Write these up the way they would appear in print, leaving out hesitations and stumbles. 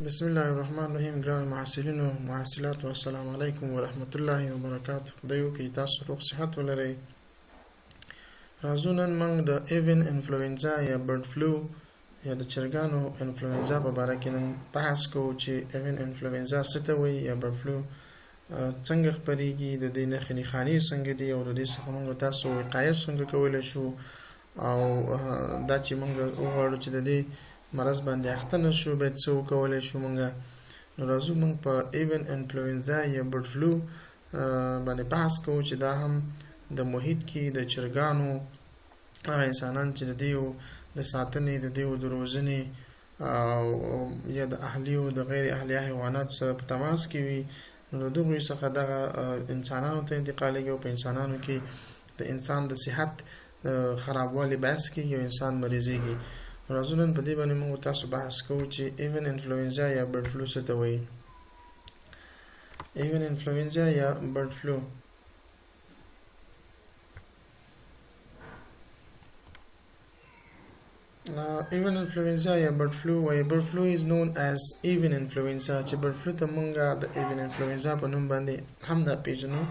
بسم الله الرحمن الرحیم ګران محصلین او محصلات والسلام علیکم ورحمت الله وبرکاته. خدای وکړي تاسو روغ صحت ولرئ. راځو نن موږ د ایوین انفلوئنزا یا برډ فلو یا د چرګانو انفلوئنزا په اړه کې نن بحث کوو چې ایوین انفلوئنزا څه ته وایي یا برډ فلو څنګه خپریږي، د دې نښې نښانې څنګه دي او د دې څخه موږ تاسو وقایه څنګه کولی شو او دا چې موږ وغواړو چې د دې مرض باندې اخته نشو باید څه وکولی شو موږ. نو راځو موږ په ایوین انفلوئنزا یا برډ فلو باندې بحث کوو چې دا هم د محیط کې د چرګانو هغه انسانان چې د دیو د ساتنې د دیو د روزنې او یا د اهلي او د غیر اهلي حیوانات سره په تماس کې وي، نو د دغوی څخه دغه انسانانو ته انتقالیږي او په انسانانو کې د انسان د صحت خرابوالي باعث کېږي او انسان مریضېږي. راځو نن په دې باندې موږ تاسو بحث کوو چې ایوین انفلوئنزا یا برډ فلو څه ته وایي. ایوین انفلوئنزا یا برډ فلو ایوین انفلوئنزا یا برډ فلو وایي. برډ فلو is known as avian influenza چې برډ فلو ته موږ د ایوین انفلوئنزا په نوم باندې هم دا پیژنو.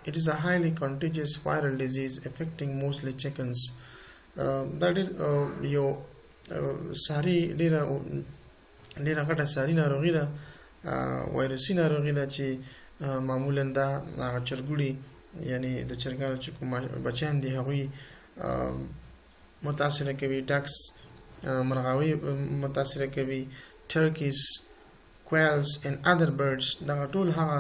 It is a highly contagious viral disease affecting mostly chickens. دا ډېر یو ساري ډېره غټه ساري ناروغي ده، وایرسي ناروغي ده چې معمولا دا هغه چرګوړي یعنی د چرګانو چې کوم بچیان دي هغوی متاثره کوي، ډکس مرغاوي متاثره کوي، turkeys, quails and other birds. دغه ټول هغه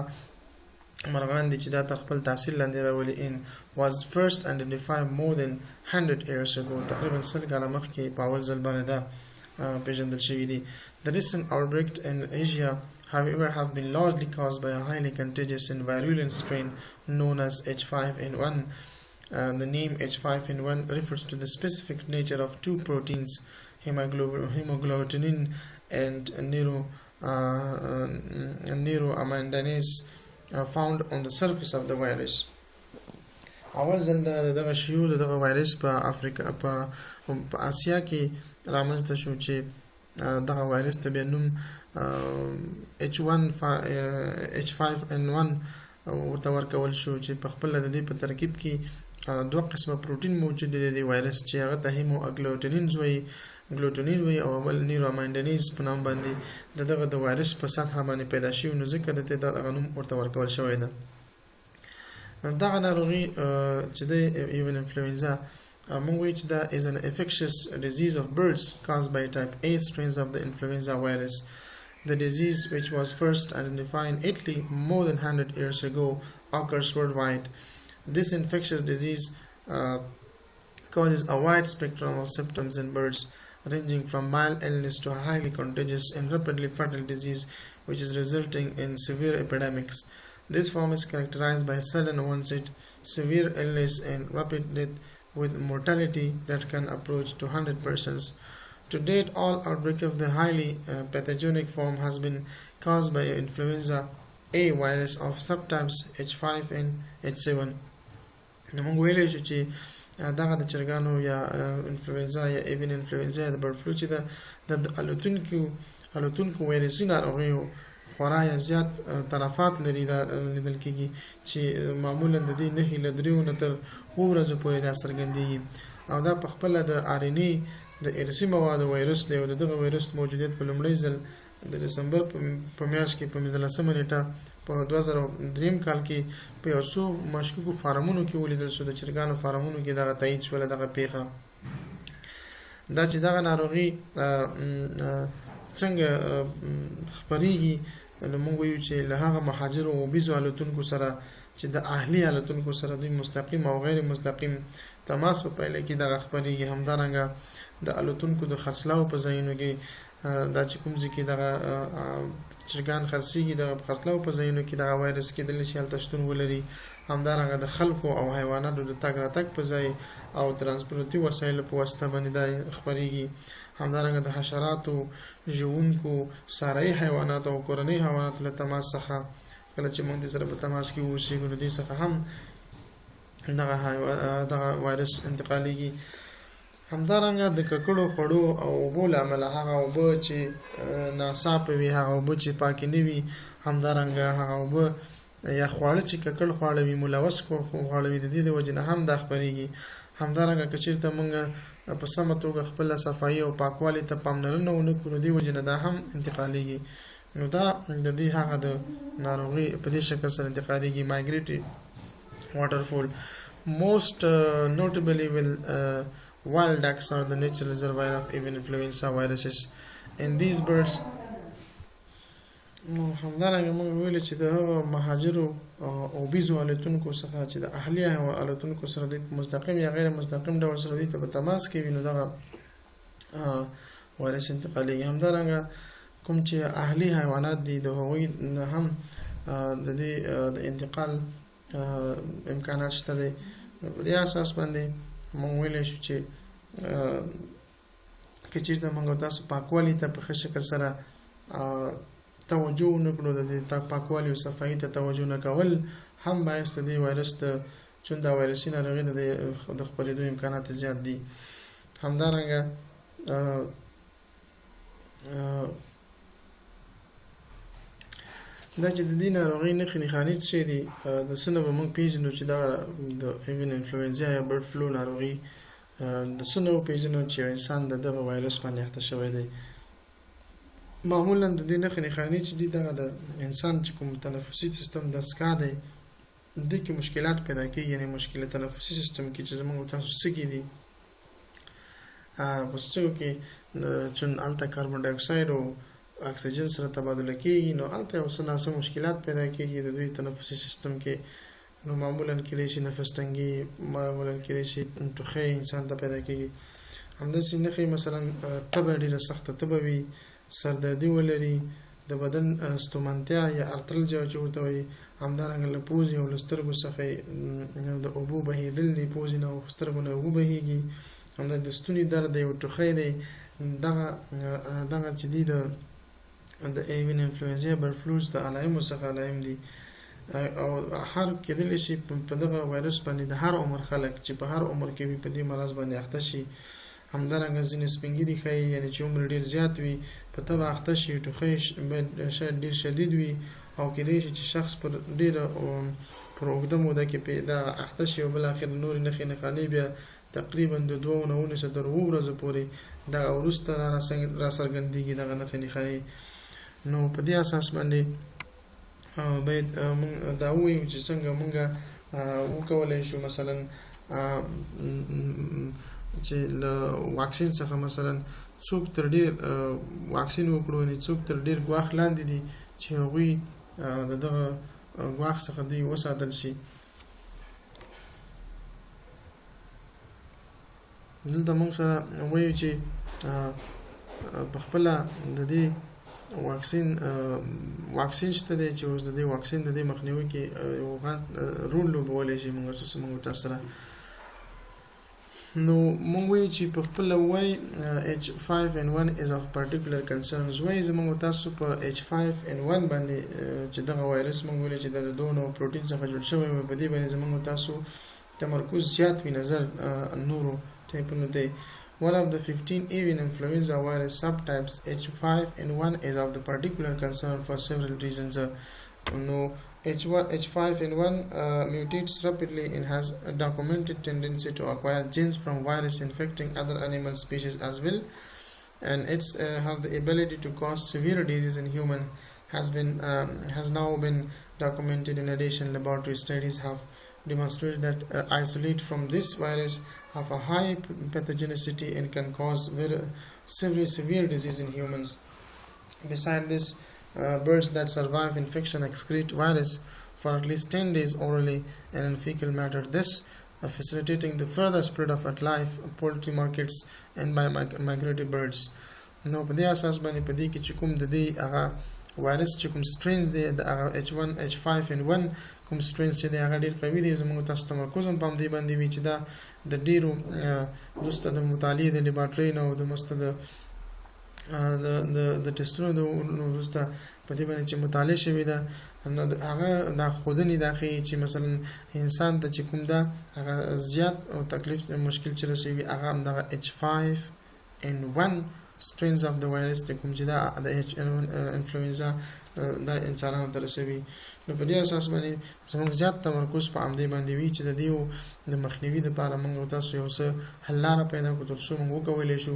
مرغان دي چې دا تر خپل تحصیل لاندې راولي. was first identified more than 100 years ago. تقریبا 100 کاله مخکې په اول ځل باندې دا پیژندل شوي دي. The recent outbreak in Asia, however, have been largely caused by a highly contagious and virulent strain known as H5N1. The name H5N1 refers to the specific nature of two proteins, hemagglutinin and neuroaminidase, found on the surface of the virus. اول ځل دغه شیو دغه وایرس په افریقا په آسیا کې رامنځته شو چې دغه وایرس ته بیا نوم H5N1 ورته ورکول شو چې په خپل د دې په ترکیب کې دوه قسمه پروتین موجود دی د وایرس چې هغه ته هیموګلوټینین وایي او بل نیوروامینډینیز په نام باندې دغه د وایرس په سطحه باندې پیدا شوی، نو ځکه د دغه نوم ورته ورکول شوی ده. دغه ناروغي چې د ایوین انفلوئنزا موږ وایو چې دا is an infectious disease of birds caused by type A strains of the influenza virus. The disease, which was first identified in Italy more than 100 years ago, occurs worldwide. This infectious disease causes a wide spectrum of symptoms in birds, ranging from mild illness to a highly contagious and rapidly fatal disease, which is resulting in severe epidemics. This form is characterized by sudden onset, severe illness and rapid death with mortality that can approach to 100%. To date, all outbreak of the highly pathogenic form has been caused by influenza A virus of subtypes H5 and H7. نو موږ ویلی شو چې دغه د چرګانو یا انفلوئنزا یا ایوین انفلوئنزا یا د برډ فلو چې د الوتونکو وایرسي ناروغیو خورا یا زیات تلفات لري. دا لیدل کېږي چې معمولا د دې نښې له 3 نه تر 7 ورځو پورې دا څرګندېږي او دا په خپله د RNA د ارثي موادو وایرس دی او د دغه وایرس موجودیت په لومړی ځل د دسمبر په میاشت کې په 15مه نیټه په 2003 کال کې په یو څو مشکوکو فارمونو کې ولیدل شو. د چرګانو فارمونو کې دغه تایید شوله دغه پیښه دا چې دغه ناروغي څنګه خپریږي. نو موږ وایو چې له هغه مهاجرو او بیزو الوتونکو سره چې د اهلي الوتونکو سره دوی مستقیم او غیر مستقیم تماس په پایله کې دغه خپریږي. همدارنګه د الوتونکو د خرڅلاو په ځایونو کې دا چې کوم ځای کې دغه چرګان خرڅېږي د خرڅلاو په ځایونو کې دغه وایرس کېدلی شي هلته شتون ولري. همدارنګه د خلکو او حیواناتو د تګ راتګ په ځای او ترانسپورتي وسایلو په واسطه باندې دا خپریږي. همدارنګه د حشراتو، ژوونکو، څاروي حیواناتو او کورنۍ حیواناتو له تماس څخه کله چې موږ د سره په تماس کې اوسېږو نو دې څخه هم دغه وایرس انتقالیږي. همدارنګه د ککړو خوړو او اوبو له امله هغه اوبه چې ناصافه وي، هغه اوبه چې پاکې نه وي، همدارنګه هغه اوبه یا خواړه چې ککړ خواړه وي، ملوث خواړه وي، د دې د وجې نه هم دا خپرېږي. همدارنګه که چېرته موږ په سمه توګه خپله صفایي او پاکوالي ته پاملرنه ونه کړو، د دې وجې نه دا هم انتقالېږي. نو دا د دې هغه د ناروغۍ په دې شکل سره انتقالېږي. مایګریټي waterfall most notably will wild ducks are the natural reservoir of avian influenza viruses in these birds. نو همدارنګه موږ ویل چې د هغه مهاجرو او بیزو الوتونکو څخه چې د اهلي الوتونکو سره د مستقیم یا غیر مستقیم ډول سره دوی ته په تماس کې وي، نو دغه وایرس انتقالېږي. همدارنګه کوم چې اهلي حیوانات دي، د هغوی هم د دې د انتقال امکانات شته دی. په دې اساس باندې موږ ویلی شو چې که چېرته موږ تاسو پاکوالي ته په ښه شکل سره توجه ونه کړو، د دې پاکوالي او صفایي ته توجه نه کول هم باعث د دې وایرس چون دا وایرسي ناروغي د خپرېدو امکانات زیات دي. همدارنګه دا چې د دې ناروغۍ نښې نښانې څه شی دي، د څه نه به موږ پېژنو چې دا د ایوین انفلوئنزا یا برډ فلو ناروغي د څه نه وپېژنو چې یو انسان د دغه وایرس باندې اخته شوی دی. معمولا د دې نښې نښانې چې دي، دغه د انسان چې کوم تنفسي سیستم دستګاه دی، دې کې مشکلات پیدا کېږي، یعنې مشکل تنفسي سیستم کې چې زموږ تاسو سږي دي، په سږو کې چون هلته کاربن ډای اکساید او اکسیجن سره تبادله کېږي، نو هلته یو څه ناسم مشکلات پیدا کېږي د دوی تنفسي سیستم کې. نو معمولا کېدای شي نفس تنګي، معمولا کېدای شي ټوخی انسان ته پیدا کېږي. همداسې نښې مثلا تبه ډېره سخته تبه وي، سردردي ولري، د بدن ستومانتیا یا ارترلجیا چې ورته وایي، همدارنګه له پوزې او له سترګو څخه د اوبو بهېدل دی، پوزې نه او سترګو نه اوبه بهېږي، همدارنګه د ستوني درد دی او ټوخی دی. دغه چې دي د ایوین انفلوئنزا برډ فلوز د علایمو څخه علایم دي، او هر کېدلی شي په دغه وایرس باندې د هر عمر خلک چې په هر عمر کې وي په دې مرض باندې اخته شي. همدارنګه ځینې سپین ږیري ښایي، یعنې چې عمر ډېر زیات وي، په تبه اخته شي، ټوخی شاید ډېر شدید وي، او کېدای شي چې شخص پر اوږده موده کې دغه اخته شي، او بالاخره نورې نښې نښانې بیا تقریبا د 2 نه 19 تر 7 ورځو پورې دغه وروسته راڅرګندېږي دغه نښې نښانې. نو په دې اساس باندې باید موږ دا ووایو چې څنګه موږ وکولی شو مثلا چې له واکسین څخه مثلا څوک تر ډېر واکسین وکړو، یعنې څوک تر ډېر ګواښ لاندې دي چې هغوی د دغه ګواښ څخه دوی وساتل شي. دلته موږ سره وایو چې په خپله د دې واکسین شته دی چې اوس د دې واکسین د دې مخنیوي کې یو غټ رول لوبولی شي موږ تاسو سره. نو موږ وایو چې په خپله وایي H5N1 is of particular concerns. وایي زموږ تاسو په H5N1 باندې چې دغه وایرس موږ ویلي چې د دونو پروټین څخه جوړ شوی وي، په دې باندې زموږ تاسو تمرکز زیات وي نظر نورو ټایپونو ته. One of the 15 avian influenza virus subtypes, H5N1, is of the particular concern for several reasons. No, H5N1 mutates rapidly and has a documented tendency to acquire genes from virus infecting other animal species as well, and it has the ability to cause severe disease in human. Has now been documented. In addition, laboratory studies have demonstrated that isolate from this virus have a high pathogenicity and can cause very severe disease in humans. Besides this, birds that survive infection excrete virus for at least 10 days orally and in fecal matter, this facilitating the further spread of at life, poultry markets, and by migratory birds. نو په دې اساس باندې په دې کې چې کوم د دې هغه وایرس چې کوم سټرینز دی د H5N1 کوم سټرینز چې دی هغه ډېر قوي دی. زموږ تاسو تمرکز هم په همدې باندې وي چې دا د ډېرو وروسته د مطالعې د لیبارټرۍ نه او د د ټیسټونو د وروسته په دې باندې چې مطالعه شوې ده نو هغه دا خودنې دا ښیي چې مثلا انسان ته چې کوم ده هغه زیات او تکلیف مشکل چې رسوي هغه همدغه H5N1 strains of the virus چې کوم چې دا د انفلوئنزا دا انسانانو ته رسوي نو په دې اساس باندې زموږ زیات تمرکز په همدې باندې وي چې د دې د مخنیوي لپاره موږ تاسو یو څه حل لاره پیدا کړو تر څو موږ وکولی شو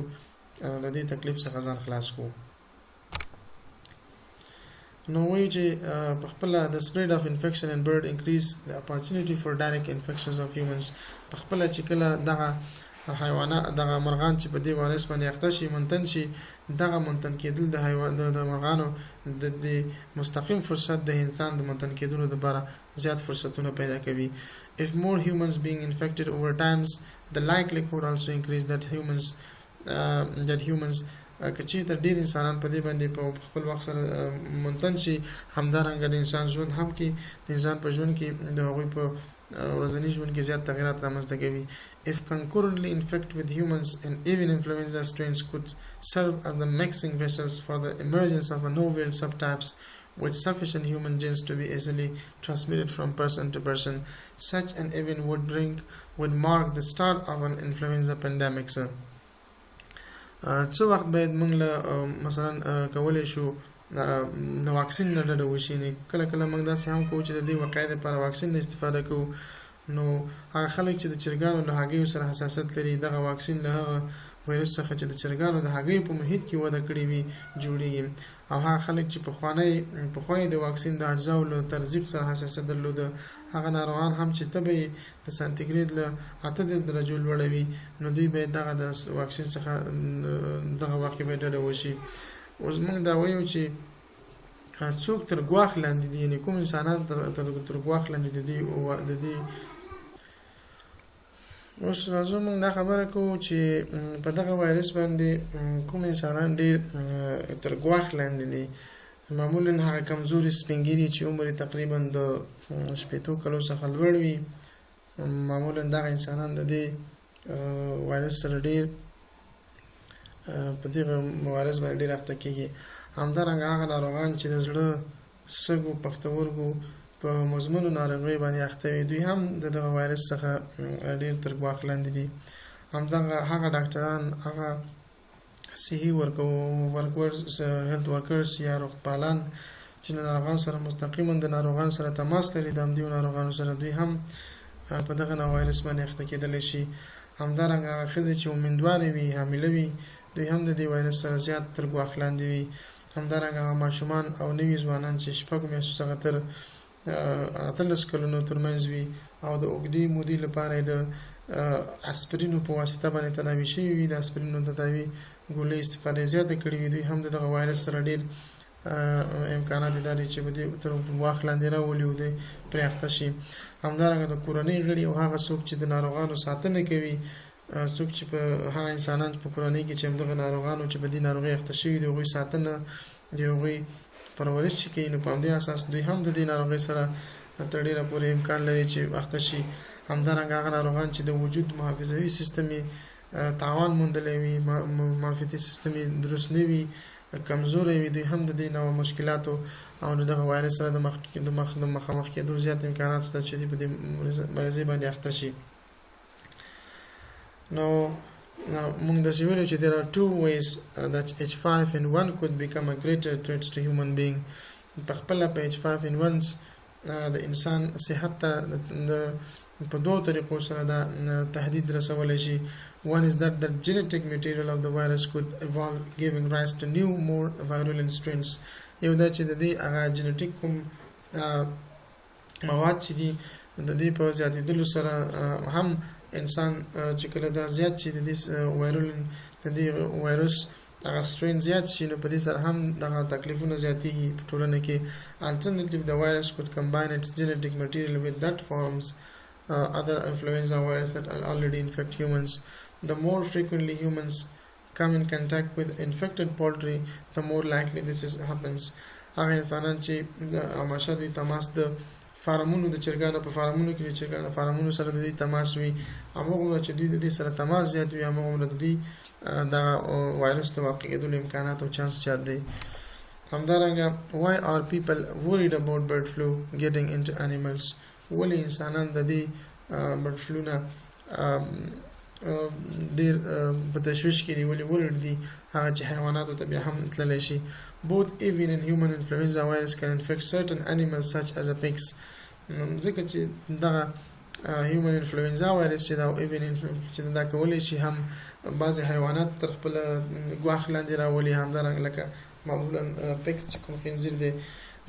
د دې تکلیف څخه ځان خلاص کړو نو وایي چې په خپل د spread of infection in bird increase the opportunity for direct infections of humans په خپل چې کله دغه حیوانات دغه مرغان چې په دې وایرس باندې اخته شي منتن شي دغه منتن کېدل د حیوان د مرغانو د مستقیم فرصت د انسان د منتن کېدلو لپاره زیات فرصتونه پیدا کوي if more humans being infected over times the likelihood also increase that humans کچې ته ډیر انسانان په دې باندې په خپل وخت سره منتن شي همدارنګه د انسان ژوند هم کې د انسان په ژوند کې د هغوی په ورځني ژوند کې زیات تغیرات رامنځته کوي if concurrently infected with humans and even influenza strains could serve as the mixing vessels for the emergence of a novel subtypes with sufficient human genes to be easily transmitted from person to person such an event would mark the start of an influenza pandemic څو وخت باید موږ له مثلا کولای شو د واکسین نه ډډه وشي کله کله موږ داسې هم کوو چې د دې وقایې لپاره واکسین نه استفاده کوو نو هغه خلک چې د چرګانو له هګیو سره حساسیت لري دغه واکسین له هغه وایرس څخه چې د چرګانو د هګیو په محیط کې وده کړې وي جوړیږي او هغه خلک چې پخواني د واکسین د اجزاو له ترزیق سره حساسیت درلوده هغه ناروغان هم چې طبي د سانتیګریډ له 8 درجو لوړوي نو دوی به دغه د واکسین څخه دغه واقع به ډډه وشي اوس موږ دا وایو چې څوک تر ګواښ لاندې دي یعنی کوم انسانان تر ګواښ لاندې دي اوس راځو موږ دا خبره کوو چې په دغه وایرس باندې کوم انسانان ډېر تر ګواښ لاندې دي معمولا هغه کمزوري سپینګیري چې عمر تقریبا د 80 کلو څخه لوړ وي معمولا دغه انسانان د دې وایرس سره ډېر په دغه وایرس باندې ډېر اخته کېږي همدارنګه هغه ناروغان چې د زړه سږو پښتورګو په مزمنو ناروغۍ باندې اخته وي دوی هم دغه وایرس څخه ډېر تر ګواښ لاندې دي همدغه هغه ډاکټران هغه صحي هیلث ورکرز یا روغپالان چې ناروغان سره مستقیما د ناروغان سره تماس لري د همدې ناروغانو سره دوی هم په دغه وایرس باندې اخته کېدلی شي همدارنګه هغه ښځې چې امیندوارې وي حامله وي دوی هم د دې وایرس سره زیات تر ګواښ لاندې وي همدارنګه هغه ماشومان او نوي ځوانان چې 6 میاشتو څخه تر 18 کلونو ترمنځ وي او د اوږدې مودې لپاره د اسپرینو په واسطه باندې تداوي شوي وي د اسپرینو تداوي ګولۍ استفاده زیاته کړې وي دوی هم دغه وایرس سره ډېر امکانات لري چې بده تر ګواښ لاندې راولي او د پرې اخته شي همدارنګه د کورنۍ غړي او هغه څوک چې د ناروغانو ساتنه کوي څوک چې په هغه انسانان په کورنۍ کې چې دغه ناروغانو چې په دې ناروغي اخته شوي دي هغوی ساتنه د هغوی پرورش چې کوي نو په همدې اساس دوی هم د دې ناروغۍ سره تر ډېره پورې امکان لري چې اخته شي همدارنګه هغه ناروغان چې د وجود محافظوي سیستم تاوان موندلی وي محافظتي سیستم درست نه وي کمزوری وي دوی هم د دې نوع مشکلاتو او دغه وایرس سره د مخامخ کېدو زیات امکانات شته چې په دې مرضۍ باندې اخته شي نو موږ د ویلو چې there are two ways that H5N1 could become a greater threat to human being په خپل په H5N1 د انسان صحت ته په دوه طریقو سره دا تهدید رسولی شي one is that the genetic material of the virus could evolve giving rise to new more virulent strains یو دا چې د دې هغه جنټیک کوم مواد چې دي د دې په زیاتېدلو سره هم انسان چې کله دا زیات شي د دې وایرس هغه strain زیات شي نو په دې سره هم دغه تکلیفونه زیاتېږي په ټولنه کې alternatively the virus could combine its genetic material with that forms other influenza virus that already infect humans the more frequently humans come in contact with infected poultry the more likely this happens هغه انسانان چې همیشه د تماس د فارمونو د چرګانو په فارمونو کې د چرګانو فارمونو سره د دې تماس وي هغومره چې دوی د دې سره تماس زیات وي هغومره د دوی دغه وایرس د واقع کېدو امکانات او چانس زیات دی. همدارنګه why are people worried about bird flu getting into animals؟ ولې انسانان د دې bird flu نه ډېر په تشویش کې دي، ولې worried دي هغه چې حیواناتو ته بیا هم تللی شي. Both avian and human influenza virus can infect certain animals such as pigs. ځکه چې دغه human influenza virus چې دا avian influenza چې دا کولی شي هم بعضې حیوانات تر خپل ګواښ لاندې راولي، همدارنګه لکه معمولا pigs چې کوم خنزیر دی.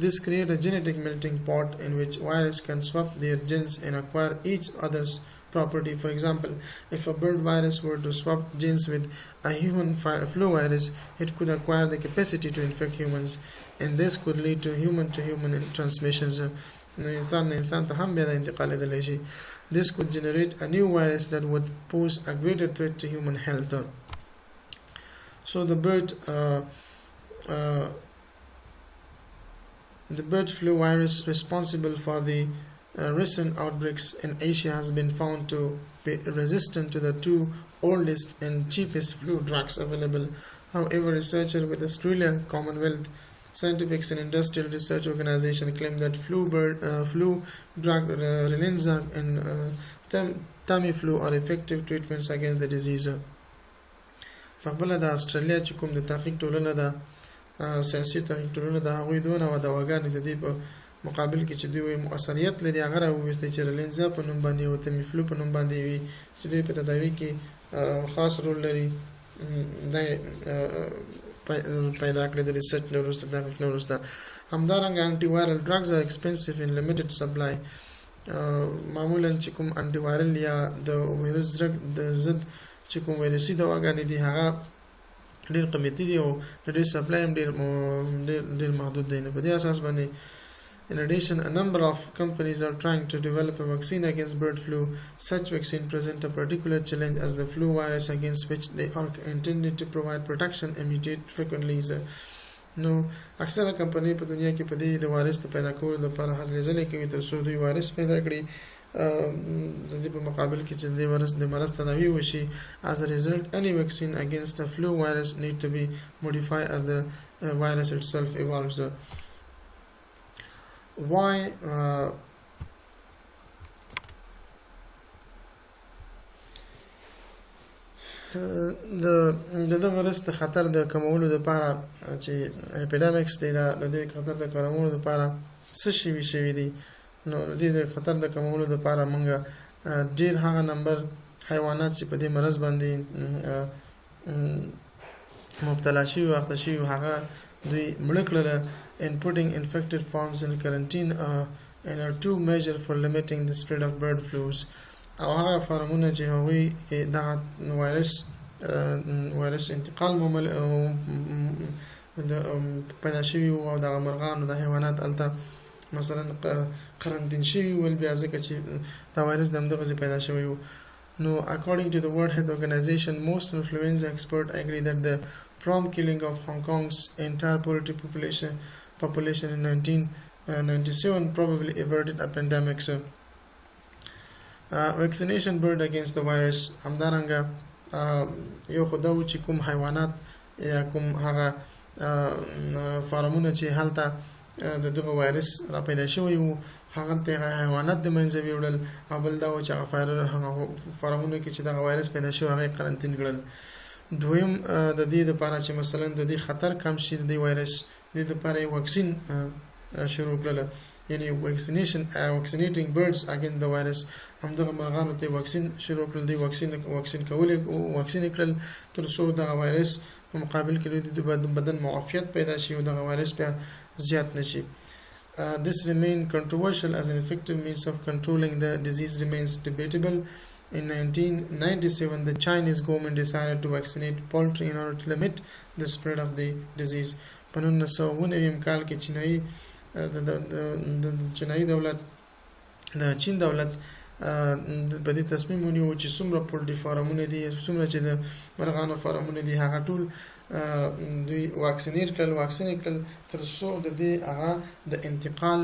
This create a genetic melting pot in which virus can swap their genes and acquire each other's property. For example, if a bird virus were to swap genes with a human flu virus, it could acquire the capacity to infect humans, and this could lead to human transmissions. Insan ته هم بیا د انتقالېدلی شي. This could generate a new virus that would pose a greater threat to human health. So the bird flu virus responsible for the recent outbreaks in Asia has been found to be resistant to the two oldest and cheapest flu drugs available. However, researchers with Australia Commonwealth Scientific and Industrial Research Organization claim that flu drug Relenza and Tamiflu are effective treatments against the disease. فبله د استرالیا چې کوم د تحقیق ټولنه ده سیاسي تحقیق ټولنه د هغوی دونه دواګانې د دې په مقابل کې چې دوی مؤثریت لري هغه راوویستې چې رلینزا په نوم باندې او تمیفلو په نوم باندې وي چې دوی په تداوي کې خاص رول لري. دا پیدا کړی د ریسرچ نه وروسته تحقیق نه وروسته. همدارنګه انټي وایرل ډرګز آر ایکسپنسیو ان لیمیټډ سپلای. معمولا چې کوم انټي وایرل یا د ویروس د ضد چې کوم ویروسي دواګانې دي هغه ډېر قیمتي دي او د دې سپلای هم ډېر محدود دی. نو په دې اساس باندې in addition, a number of companies are trying to develop a vaccine against bird flu. Such vaccine present a particular challenge as the flu virus against which they are intended to provide protection and mutate frequently. نو اکثره کمپنۍ په دنیا کې په دې د وایرس پیدا کولو لپاره هڅې ځلې کوي تر څو دوی وایرس پیدا کړي د دې په مقابل کې چې د وایرس د مرض تداوی وشي. As a result, any vaccine against a flu virus need to be modified as the virus itself evolves. Why د وایرس د خطر د کمولو لپاره چې اپیډمیکس دی د دې خطر د کمولو لپاره څه شوي دي؟ نو د دې خطر د کمولو لپاره موږ ډېر هغه نمبر حیوانات چې په دې مرض باندې مبتلا شوي وخته شوي هغه دوی مړه کړل. And putting infected farms in quarantine and are two measures for limiting the spread of bird flus. او هغه فارمونه چې هغوی دغه وایرس انتقال پیدا شوي او دغه مرغانو د حیوانات هلته مثلا قرنطین شوي ول بیا ځکه چې دا وایرس د همدغسې پیدا شوی و. No, according to the World Health Organization, most influenza experts agree that the prompt killing of Hong Kong's entire poultry population in 1997 probably averted a pandemic. Vaccination bird against the virus. همدارنګه یو خو دا و چې کوم حیوانات یا کوم هغه فارمونه چې هلته د دغه وایرس را پیدا شوی و هغه ته حیوانات د منځه ویوړل او بل دا و چې هغه فارمونه کې چې دغه وایرس پیدا شوی هغه قرنطین کړل. دویم د دې لپاره چې مثلا د دې خطر کم شي د دې وایرس د دې لپاره یو واکسین شروع کړل، یعنی vaccinating birds against the virus. همدغه مرغانو ته واکسین شروع کړل، دی واکسین کړل تر څو دغه وایرس په مقابل کې د بدن معافیت پیدا شي او دغه وایرس بیا زیات نشي. This remains controversial as an effective means of controlling the disease remains debatable. In 1997, the Chinese government decided to vaccinate poultry in order to limit the spread of the disease. په 1999 کال کې چینایي دولت د چین دولت په دې تصمیم ونیو چې څومره پولټري فارمونه دي، څومره چې د مرغانو فارمونه دي، هغه ټول دوی واکسینیټ کړل تر څو د دې هغه د انتقال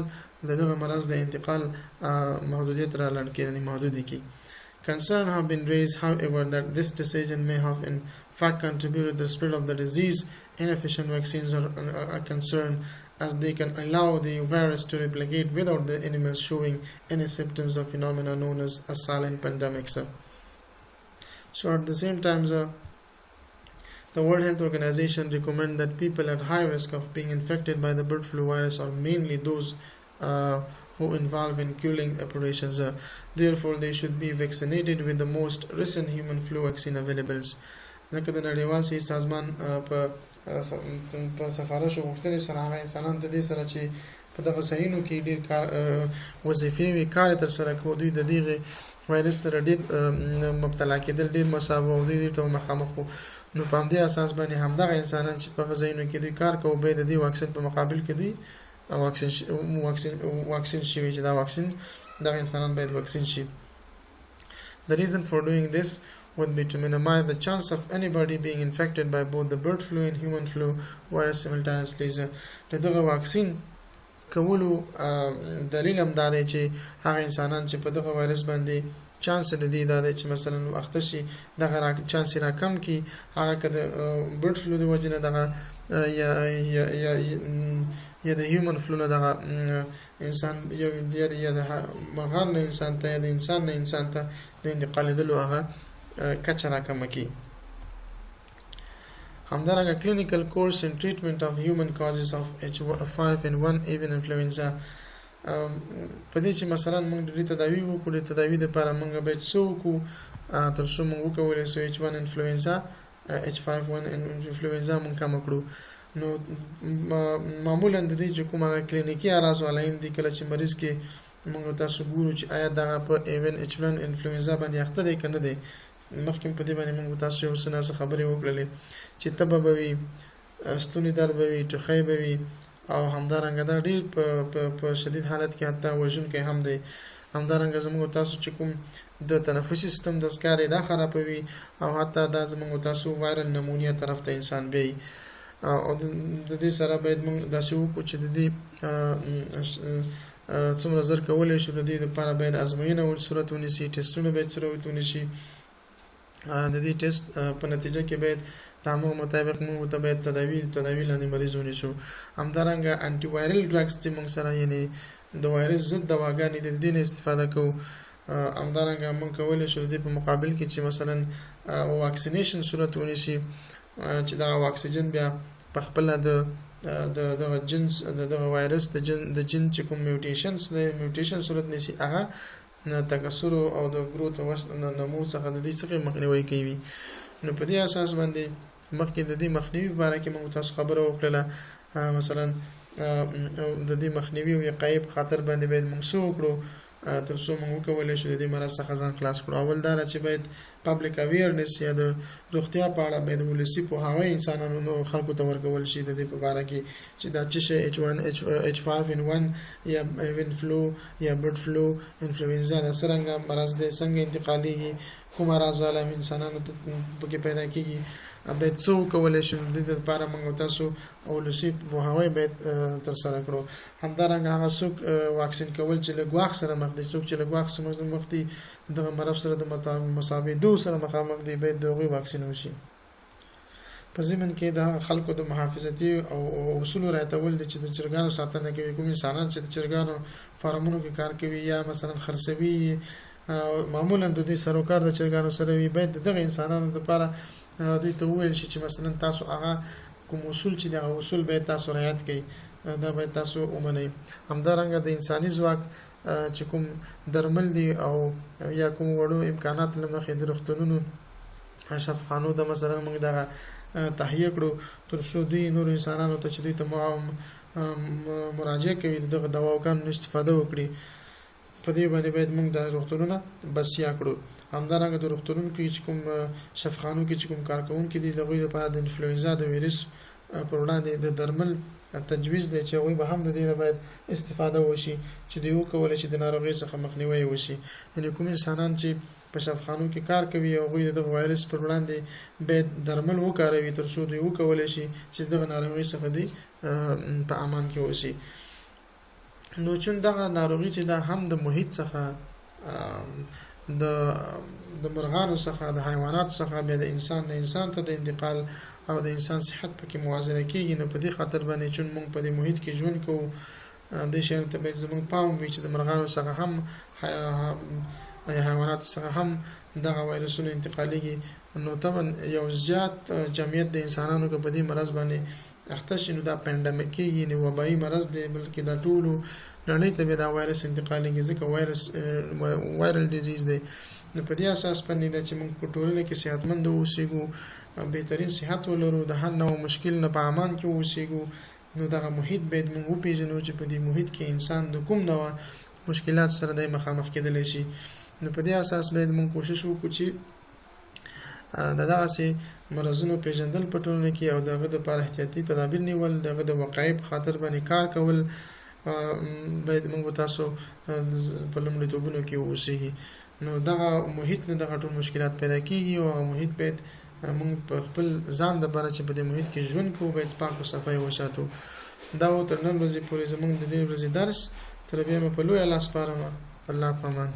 دغه مرض د انتقال محدودیت را لاندې کړي، محدود کړي. Concern have been raised, however, that this decision may have in fact contributed to the spread of the disease. Inefficient vaccines are a concern, as they can allow the virus to replicate without the animals showing any symptoms of phenomena known as a silent pandemic. So at the same time, the World Health Organization recommend that people at high risk of being infected by the bird flu virus are mainly those who involve in killing operations. Therefore, they should be vaccinated with the most recent human flu vaccine available. لکه د نړیوال صحي سازمان په سفارش او غوښتنې سره هغه انسانان د دې سره چې په دغه ځایونو کې ډېر وظیفې وي کار تر سره کوي، دوی د دغه وایرس سره ډېر مبتلا کېدل ډېر مساوي او دوی ته مخامخ وو. نو په همدې اساس باندې همدغه انسانان چې په ځایونو کې دوی کار کوي باید د دې واکسین په مقابل کې دوی واکسین شي، چې دا واکسین دغه انسانان باید واکسین شي. The reason for doing this would be to minimize the chance of anybody being infected by both the bird flu and human flu virus simultaneously. دغه واکسین کولو دلیل هم دا دی چې هغه انسانان چې په دغه وایرس باندې چانس لري دا دی چې مثلا وخت شي دغه چانس را کم کی، هغه کده برډ فلو د وجنه دغه یا د هیومن فلو نه دغه انسان یا د مرغان نه انسان ته، د انسان نه انسان ته د انتقالېدلو هغه کچه را کمه کی. همدارنګه clinical course and treatment of human causes of H5N1 avian influenza. په دې چې مثلا موږ د تداوی وکړو، د تداوی لپاره موږ باید څه وکړو تر څو موږ وکولای شو H1 انفلوئنزا H5N1 انفلوئنزا موږ کم کړو. نو معمولا د دې چې کومه کلینیکي اعراض علایم دي کله چې مریض کې موږ تاسو ګورو چې آیا دغه په ایون H1 انفلوئنزا باندې اخته دی کنه دی. مخکې په دې باندې موږ تاسو یو څه خبرې وکړلې چې تبه به وي، ستوني درد به وي، ټوخی به وي، او همدارنګه دا ډېر په شدید حالت کې حتی وژونکی هم دی. همدارنګه زموږ تاسو چې کوم د تنفسي سیستم د سکارې دا خرابوي او حتی دا زموږ تاسو وایرل نمونیا طرف ته انسان بي. او د دې سره باید موږ داسې وکړو چې د دې څومره زر کولی شو د دې لپاره باید ازموینه صورت ونیسي، ټیسټونه باید صورت ونیسي. د دې ټیسټ په نتیجه کې باید تعامل مطابق موږ ته باید تداوی لاندې مریض ونیسو. همدارنګه انټي وایرل ډرګز چې موږ سره یعنی د وایرس ضد دواګانې د دې نه استفاده کوو. همدارنګه موږ کولی شو د دې په مقابل کې چې مثلا واکسینیشن صورت ونیسي چې دا واکسیجن بیا په خپل د دغه جنس دغه وایرس د جن چې کوم میوټیشن صورت نیسي هغه تکثر او د گروث او نمو څخه د دې څخه مخنیوي کوي. نو په دې اساس باندې مخکې د دې مخنیوي باره کې موږ تاسو خبره وکړه، مثلا د دې مخنیوي او وقایې په خاطر باندې باید موږ څه وکړو تر څو موږ وکولای شو د دې مرض څخه ځان خلاص کړو. اول دا چې باید پبلک اویرنس یا د روغتیا په اړه باید ولسی په هغه انسانانو خلکو ته ورکول شي د دې په اړه کې چې دا چې H5N1 یا ایوین فلو یا برډ فلو انفلوئنزا د څنګه مرض دی، څنګه انتقالي، کوم راز والا انسانانو ته پکې پیدا کیږي، باید څو کولای شو د دې لپاره موږ تاسو ولسی په هغه باید تر سره کړو. همدارنګه هغه څوک واکسین کول چې له ګواښ سره مخ دي، څوک چې له ګواښ سره مخ دي دغه مرض سره د مساویدو سره مخامخ دي، باید دغه واکسین وشي. په ضمن کې د خلکو د محافظتي او اصول رعایتول دي چې د چرګانو ساتنه کوي. کوم انسانان چې د چرګانو فارمونو کې کار کوي یا مثلا خرڅوي، معمولا د دې سروکار د چرګانو سره وي، باید دغه انسانانو لپاره دوی ته وویل شي چې مثلا تاسو هغه کوم اصول چې دغه اصول باید تاسو رعایت کړئ، دا باید تاسو ومنئ. همدارنګه د انساني ځواک چې کوم درمل دي او یا کوم وړو امکانات له مخې د روغتونونو شفاخانو د مثلا موږ دغه تهیه کړو تر څو دوی نور انسانانو ته چې دوی ته مراجعه کوي دغه دواګانو استفاده وکړي. په دې باندې باید موږ د روغتونونو بسیا کړو. همدارنګه د روغتونونو کې چې کوم شفاخانو کې چې کوم کارکونکي دي دغه لپاره د انفلوئنزا د وایرس پر وړاندې د درمل تجویز دی چې هغوی به هم د دې نه باید استفاده وشي چې دوی وکولی چې د ناروغۍ څخه مخنیوی وشي. یعنې کوم انسانان چې په شفاخانو کې کار کوي او هغوی د دغه وایرس پر وړاندې باید درمل وکاروي تر څو دوی وکولی شي چې دغه ناروغۍ څخه دوی په امان کې اوسي. نو چون دغه ناروغي چې دا هم د محیط څخه د مرغانو څخه د حیواناتو څخه بیا د انسان ته د انتقال او د انسان صحت پکې موازنه کیږي، نو په دې خاطر باندې چون موږ په دې محیط کې ژوند کوو د شیانو ته باید زموږ پام وي چې د مرغانو څخه هم حیواناتو څخه هم دغه وایرسونه انتقالیږي. نو طبعا یو زیات جمعیت د انسانانو که په دې مرض باندې اخته شي نو دا پاندیمیک کېږي، نو وبایي مرض دی، بلکې دا ټولو نړۍ ته بیا دا وایرس انتقالیږي ځکه وایرل ډیزیز دی. نو په دې اساس باندې دا چې موږ په ټولنه کې صحتمند اوسېږو، بهترین صحت ولرو، د هر نوع مشکل نه په امان کې اوسېږو، نو دغه محیط باید موږ وپېژنو چې په دې محیط کې انسان د کوم ډول مشکلات سره دی مخامخ کېدلی شي. نو په دې اساس باید موږ کوشش وکړو چې دغسې مرضونو پیژندل په ټولنه کې او دغه دپاره احتیاطي تدابیر نیول، دغه د وقایې په خاطر باندې کار کول باید موږ تاسو په لومړیتوبونو کې واوسېږي. نو دغه محیط نه دغه ټول مشکلات پیدا کېږي او هغه محیط باید موږ په خپل ځان دپاره چې په دې محیط کې ژوند کوو باید پاک او صفای وساتو. دا و تر نن ورځې پورې زموږ د دې ورځې درس، تر بیا مې په لویه لاس سپارم. الله په امان.